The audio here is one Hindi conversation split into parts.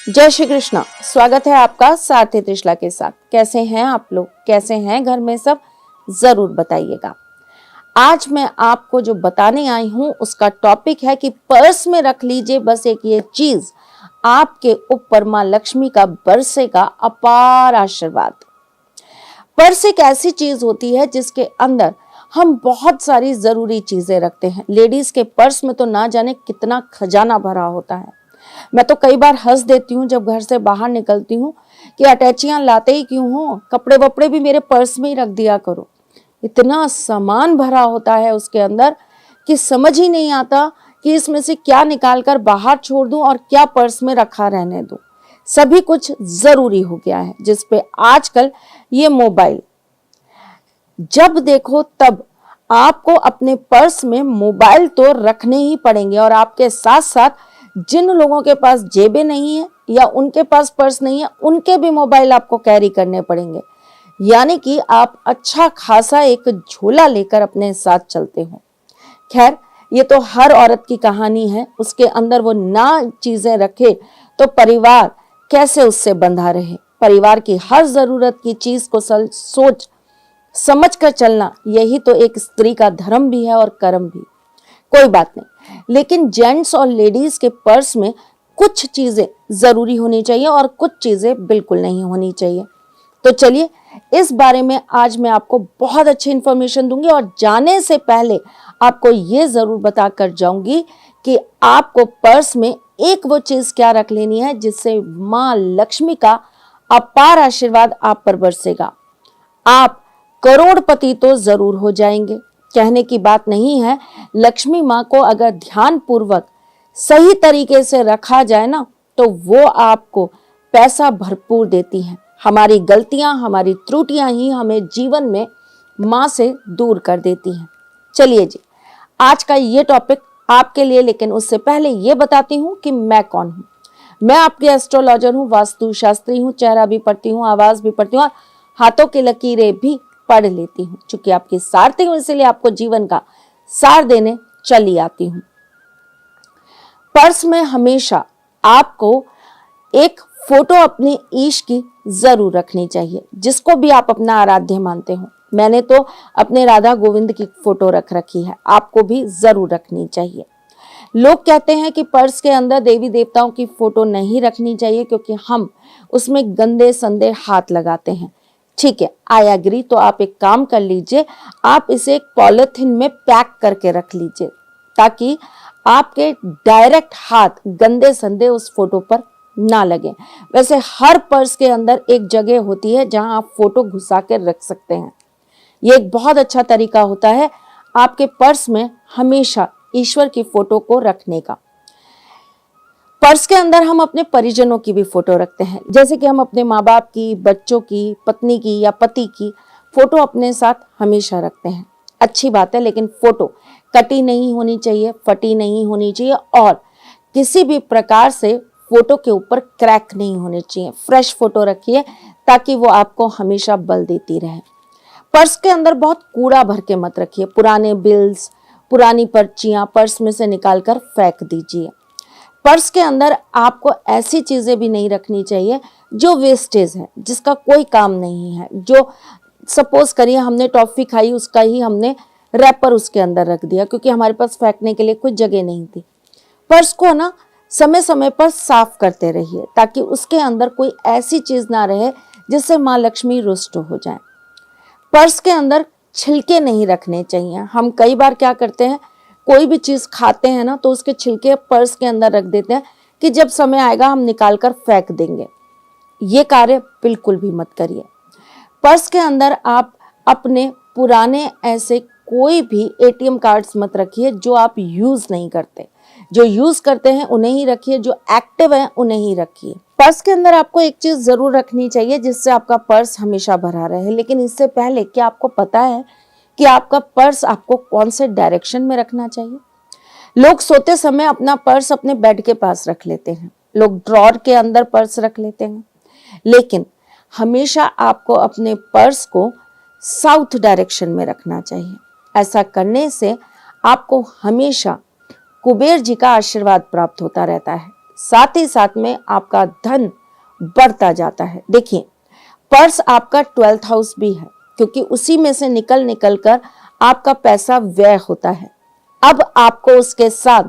जय श्री कृष्णा। स्वागत है आपका सारथी त्रिशला के साथ। कैसे हैं आप लोग, कैसे हैं घर में सब, जरूर बताइएगा। आज मैं आपको जो बताने आई हूं उसका टॉपिक है कि पर्स में रख लीजिए बस एक ये चीज, आपके ऊपर मां लक्ष्मी का बरसेगा अपार आशीर्वाद। पर्स एक ऐसी चीज होती है जिसके अंदर हम बहुत सारी जरूरी चीजें रखते हैं। लेडीज के पर्स में तो ना जाने कितना खजाना भरा होता है। मैं तो कई बार हंस देती हूँ जब घर से बाहर निकलती हूँ कि अटैचियां लाते ही क्यों हो, कपड़े वपड़े भी मेरे पर्स में ही रख दिया करो। इतना सामान भरा होता है उसके अंदर कि समझ ही नहीं आता कि इसमें से क्या निकाल कर बाहर छोड़ दूं और क्या पर्स में रखा रहने दूं। सभी कुछ जरूरी हो गया है, जिसपे आजकल ये मोबाइल, जब देखो तब आपको अपने पर्स में मोबाइल तो रखने ही पड़ेंगे। और आपके साथ साथ जिन लोगों के पास जेबें नहीं है या उनके पास पर्स नहीं है, उनके भी मोबाइल आपको कैरी करने पड़ेंगे। यानी कि आप अच्छा खासा एक झोला लेकर अपने साथ चलते हो। खैर, ये तो हर औरत की कहानी है। उसके अंदर वो ना चीजें रखे तो परिवार कैसे उससे बंधा रहे। परिवार की हर जरूरत की चीज को सोच समझ कर चलना, यही तो एक स्त्री का धर्म भी है और कर्म भी। कोई बात नहीं, लेकिन जेंट्स और लेडीज के पर्स में कुछ चीजें जरूरी होनी चाहिए और कुछ चीजें बिल्कुल नहीं होनी चाहिए। तो चलिए, इस बारे में आज मैं आपको बहुत अच्छी इंफॉर्मेशन दूंगी। और जाने से पहले आपको ये जरूर बता कर जाऊंगी कि आपको पर्स में एक वो चीज क्या रख लेनी है जिससे मां लक्ष्मी का अपार आशीर्वाद आप पर बरसेगा। आप करोड़पति तो जरूर हो जाएंगे। कहने की बात नहीं है, लक्ष्मी माँ को अगर ध्यान पूर्वक सही तरीके से रखा जाए ना, तो वो आपको पैसा भरपूर देती हैं। हमारी गलतियां, हमारी त्रुटियां ही हमें जीवन में माँ से दूर कर देती हैं। चलिए जी, आज का ये टॉपिक आपके लिए, लेकिन उससे पहले ये बताती हूँ कि मैं कौन हूँ। मैं आपकी एस्ट्रोलॉजर हूँ, वास्तु शास्त्री हूँ, चेहरा भी पढ़ती हूँ, आवाज भी पढ़ती हूँ और हाथों की लकीरें भी पढ़ लेती हूँ। चूंकि आपकी सारथी हूं, इसलिए आपको जीवन का सार देने चली आती हूँ। पर्स में हमेशा आपको एक फोटो अपने ईश की जरूर रखनी चाहिए, जिसको भी आप अपना आराध्य मानते हो। मैंने तो अपने राधा गोविंद की फोटो रख रखी है, आपको भी जरूर रखनी चाहिए। लोग कहते हैं कि पर्स के अंदर देवी देवताओं की फोटो नहीं रखनी चाहिए क्योंकि हम उसमें गंदे संदे हाथ लगाते हैं। ठीक है, आई एग्री। तो आप एक काम कर लीजिए, आप इसे एक पॉलिथीन में पैक करके रख लीजिए ताकि आपके डायरेक्ट हाथ गंदे संदे उस फोटो पर ना लगे। वैसे हर पर्स के अंदर एक जगह होती है जहां आप फोटो घुसा कर रख सकते हैं। ये एक बहुत अच्छा तरीका होता है आपके पर्स में हमेशा ईश्वर की फोटो को रखने का। पर्स के अंदर हम अपने परिजनों की भी फोटो रखते हैं, जैसे कि हम अपने माँ बाप की, बच्चों की, पत्नी की या पति की फोटो अपने साथ हमेशा रखते हैं। अच्छी बात है, लेकिन फोटो कटी नहीं होनी चाहिए, फटी नहीं होनी चाहिए और किसी भी प्रकार से फोटो के ऊपर क्रैक नहीं होने चाहिए। फ्रेश फोटो रखिए ताकि वो आपको हमेशा बल देती रहे। पर्स के अंदर बहुत कूड़ा भर के मत रखिए। पुराने बिल्स, पुरानी पर्चियां पर्स में से निकाल कर फेंक दीजिए। पर्स के अंदर आपको ऐसी चीजें भी नहीं रखनी चाहिए जो वेस्टेज है, जिसका कोई काम नहीं है। जो सपोज करिए हमने टॉफी खाई, उसका ही हमने रैपर उसके अंदर रख दिया क्योंकि हमारे पास फेंकने के लिए कोई जगह नहीं थी। पर्स को ना समय समय पर साफ करते रहिए ताकि उसके अंदर कोई ऐसी चीज ना रहे जिससे माँ लक्ष्मी रुष्ट हो जाए। पर्स के अंदर छिलके नहीं रखने चाहिए। हम कई बार क्या करते हैं, कोई भी चीज खाते हैं ना तो उसके छिलके पर्स के अंदर रख देते हैं कि जब समय आएगा हम निकाल कर फेंक देंगे। ये कार्य बिल्कुल भी मत करिए। पर्स के अंदर आप अपने पुराने ऐसे कोई भी एटीएम कार्ड्स मत रखिए जो आप यूज नहीं करते। जो यूज करते हैं उन्हें ही रखिए, जो एक्टिव हैं उन्हें ही रखिए। पर्स के अंदर आपको एक चीज जरूर रखनी चाहिए जिससे आपका पर्स हमेशा भरा रहे। लेकिन इससे पहले क्या आपको पता है कि आपका पर्स आपको कौन से डायरेक्शन में रखना चाहिए? लोग सोते समय अपना पर्स अपने बेड के पास रख लेते हैं, लोग ड्रॉर के अंदर पर्स रख लेते हैं, लेकिन हमेशा आपको अपने पर्स को साउथ डायरेक्शन में रखना चाहिए। ऐसा करने से आपको हमेशा कुबेर जी का आशीर्वाद प्राप्त होता रहता है। साथ ही साथ में आपका धन बढ़ता जाता है। देखिए, पर्स आपका 12th हाउस भी है, क्योंकि उसी में से निकल निकल कर आपका पैसा व्यय होता है। अब आपको उसके साथ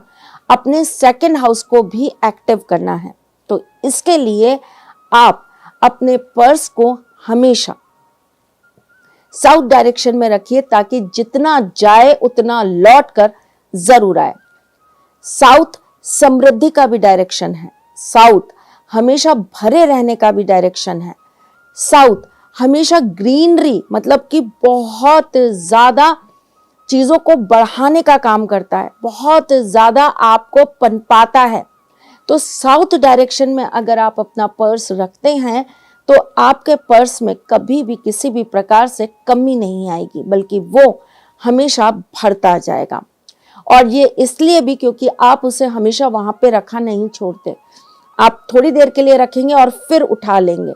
अपने 2nd हाउस को भी एक्टिव करना है। तो इसके लिए आप अपने पर्स को हमेशा साउथ डायरेक्शन में रखिए, ताकि जितना जाए उतना लौट कर जरूर आए। साउथ समृद्धि का भी डायरेक्शन है, साउथ हमेशा भरे रहने का भी डायरेक्शन है, साउथ हमेशा ग्रीनरी मतलब कि बहुत ज्यादा चीजों को बढ़ाने का काम करता है, बहुत ज्यादा आपको पनपाता है। तो साउथ डायरेक्शन में अगर आप अपना पर्स रखते हैं तो आपके पर्स में कभी भी किसी भी प्रकार से कमी नहीं आएगी, बल्कि वो हमेशा भरता जाएगा। और ये इसलिए भी क्योंकि आप उसे हमेशा वहां पे रखा नहीं छोड़ते, आप थोड़ी देर के लिए रखेंगे और फिर उठा लेंगे,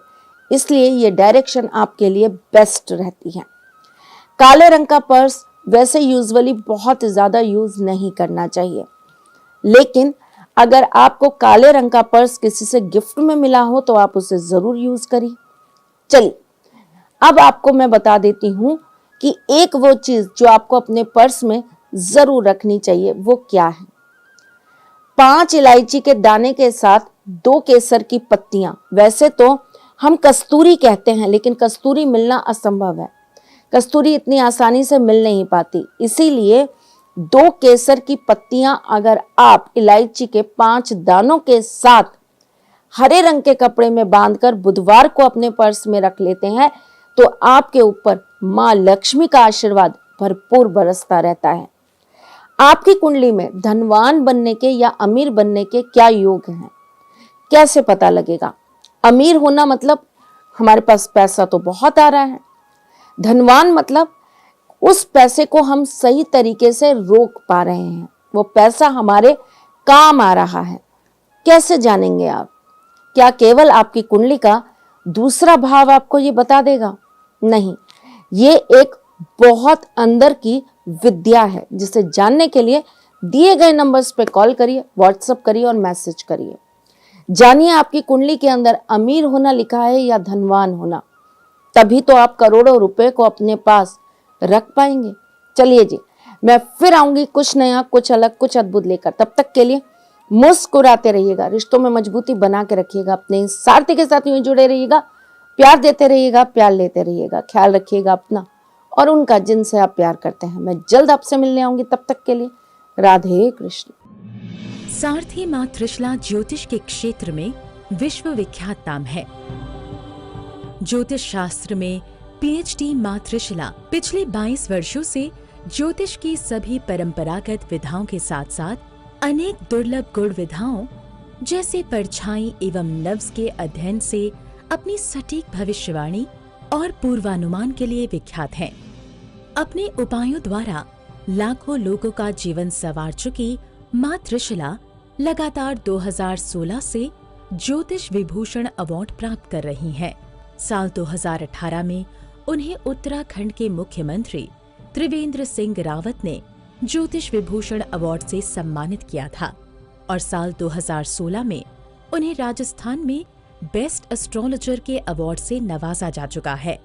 इसलिए ये डायरेक्शन आपके लिए बेस्ट रहती है। काले रंग का पर्स वैसे यूजुअली बहुत ज्यादा यूज नहीं करना चाहिए, लेकिन अगर आपको काले रंग का पर्स किसी से गिफ्ट में मिला हो तो आप उसे जरूर यूज करिए। चलिए, अब आपको मैं बता देती हूं कि एक वो चीज जो आपको अपने पर्स में जरूर रखनी चाहिए वो क्या है। 5 इलायची के दाने के साथ 2 केसर की पत्तियां। वैसे तो हम कस्तूरी कहते हैं, लेकिन कस्तूरी मिलना असंभव है, कस्तूरी इतनी आसानी से मिल नहीं पाती, इसीलिए 2 केसर की पत्तियां अगर आप इलायची के 5 दानों के साथ हरे रंग के कपड़े में बांधकर बुधवार को अपने पर्स में रख लेते हैं तो आपके ऊपर मां लक्ष्मी का आशीर्वाद भरपूर बरसता रहता है। आपकी कुंडली में धनवान बनने के या अमीर बनने के क्या योग हैं, कैसे पता लगेगा? अमीर होना मतलब हमारे पास पैसा तो बहुत आ रहा है, धनवान मतलब उस पैसे को हम सही तरीके से रोक पा रहे हैं, वो पैसा हमारे काम आ रहा है। कैसे जानेंगे आप? क्या केवल आपकी कुंडली का दूसरा भाव आपको ये बता देगा? नहीं, ये एक बहुत अंदर की विद्या है, जिसे जानने के लिए दिए गए नंबर्स पे कॉल करिए, व्हाट्सएप करिए और मैसेज करिए। जानिए आपकी कुंडली के अंदर अमीर होना लिखा है या धनवान होना, तभी तो आप करोड़ों रुपए को अपने पास रख पाएंगे। चलिए जी, मैं फिर आऊंगी कुछ नया, कुछ अलग, कुछ अद्भुत लेकर। तब तक के लिए मुस्कुराते रहिएगा, रिश्तों में मजबूती बना के रखिएगा, अपने सारथी के साथ यूं जुड़े रहिएगा, प्यार देते रहिएगा, प्यार लेते रहिएगा, ख्याल रखिएगा अपना और उनका जिनसे आप प्यार करते हैं। मैं जल्द आपसे मिलने आऊंगी, तब तक के लिए राधे कृष्ण। सारथी मां त्रिशला ज्योतिष के क्षेत्र में विश्व विख्यात नाम है। ज्योतिष शास्त्र में पीएचडी मां त्रिशला पिछले 22 वर्षों से ज्योतिष की सभी परंपरागत विधाओं के साथ साथ अनेक दुर्लभ गुण विधाओं जैसे परछाई एवं नव्स के अध्ययन से अपनी सटीक भविष्यवाणी और पूर्वानुमान के लिए विख्यात हैं। अपने उपायों द्वारा लाखों लोगों का जीवन संवार चुकी मां त्रिशला लगातार 2016 से ज्योतिष विभूषण अवार्ड प्राप्त कर रही हैं। साल 2018 में उन्हें उत्तराखंड के मुख्यमंत्री त्रिवेंद्र सिंह रावत ने ज्योतिष विभूषण अवार्ड से सम्मानित किया था और साल 2016 में उन्हें राजस्थान में बेस्ट एस्ट्रोलॉजर के अवार्ड से नवाजा जा चुका है।